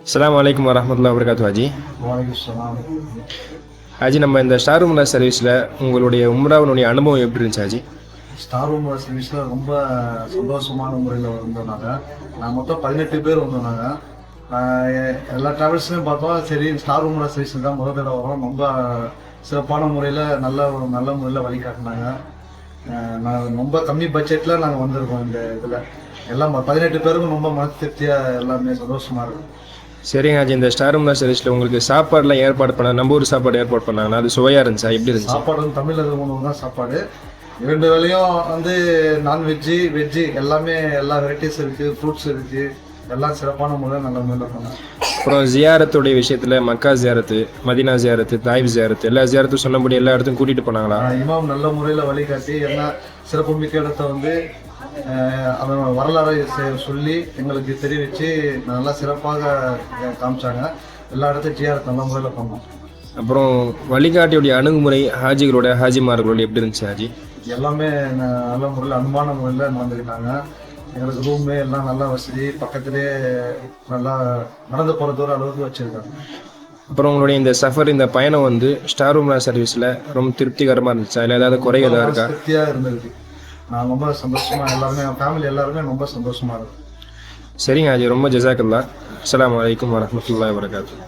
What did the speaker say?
அஸ்ஸலாமு அலைக்கும் வரஹ்மத்துல்லாஹி வபரகாத்துஹு ஹாஜி. வாலைக்குஸ்ஸலாம். ஹாஜி, நம்ம இந்த ஸ்டார் உம்ரா சர்வீஸில் உங்களுடைய உம்ராவினுடைய அனுபவம் எப்படி இருந்துச்சு ஹாஜி? ஸ்டார் உம்ரா சர்வீஸில் ரொம்ப சந்தோஷமான முறையில் வந்தோம் நாங்கள். மொத்தம் 18 பேர் வந்தோம் நாங்கள். எல்லா ட்ராவல்ஸ்லையும் பார்த்தோம். சரி, ஸ்டார் உம்ரா சர்வீஸ் தான் முதல் தடவை வரோம். ரொம்ப சிறப்பான முறையில் நல்ல முறையில் வழிகாட்டினாங்க. நான் ரொம்ப கம்மி பட்ஜெட்டில் நாங்கள் வந்திருக்கோம். இந்த இதில் எல்லாம் 18 பேருக்கும் ரொம்ப மன திருப்தியாக எல்லாமே சந்தோஷமாக இருக்கும். சரிங்க ஹாஜி, இந்த ஸ்டார் உம்ரா சர்வீஸில் உங்களுக்கு சாப்பாடுலாம் ஏற்பாடு நம்ம ஊர் சாப்பாடு ஏற்பாடு பண்ணாங்கன்னா அது சுவையாக இருந்துச்சா? எப்படி இருந்துச்சு சாப்பாடு? வந்து தமிழக உணவு தான் சாப்பாடு. 2 வேளையும் வந்து நான்வெஜ்ஜு வெஜ்ஜு எல்லாமே எல்லா வெரைட்டிஸ் இருக்குது, ஃப்ரூட்ஸ் இருக்குது. எல்லாம் சிறப்பான முறையில் நல்ல முறையில் பண்ணாங்க. அப்புறம் ஜியாரத்துடைய விஷயத்தில் மக்கா ஜியாரத்து, மதினா ஜியாரத்து, தாயிப் ஜியாரத்து எல்லா ஜியாரத்தும் சொன்னபடி எல்லா இடத்துக்கும் கூட்டிகிட்டு போனாங்களா? இமாம் நல்ல முறையில் வழிகாட்டி என்ன சிறப்புமிக்க இடத்த வந்து அதோட வரலாறை சொல்லி எங்களுக்கு தெரிவித்து நல்லா சிறப்பாக காமிச்சாங்க. எல்லா இடத்தையும் ஜியாரத் நல்ல முறையில் பண்ணோம். அப்புறம் வழிகாட்டியுடைய அணுகுமுறை ஹாஜிமார்களோட எப்படி இருந்துச்சு ஹாஜி? எல்லாமே நல்ல முறையில் அன்பான முறையில் நடந்துக்கிட்டாங்க. எங்களுக்கு ரூமு எல்லாம் நல்லா வசதி, பக்கத்துலேயே நல்லா நடந்து போகிற தூரம் அளவுக்கு வச்சுருக்காங்க. அப்புறம் உங்களுடைய இந்த சஃபர், இந்த பயணம் வந்து ஸ்டார் உம்ரா சர்வீஸில் ரொம்ப திருப்திகரமாக இருந்துச்சா? இல்லை ஏதாவது குறை ஏதாவது இருக்கா? திருப்தியாக இருந்திருக்கு. நான் ரொம்ப சந்தோஷமாக, எல்லாருமே என் ஃபேமிலி எல்லாருமே ரொம்ப சந்தோஷமாக இருக்கும். சரிங்க ஹாஜி, ரொம்ப ஜஸாக்கல்லாஹ். அஸ்ஸலாமு அலைக்கும் வரஹ்மத்துல்லாஹி வபரகாத்துஹு.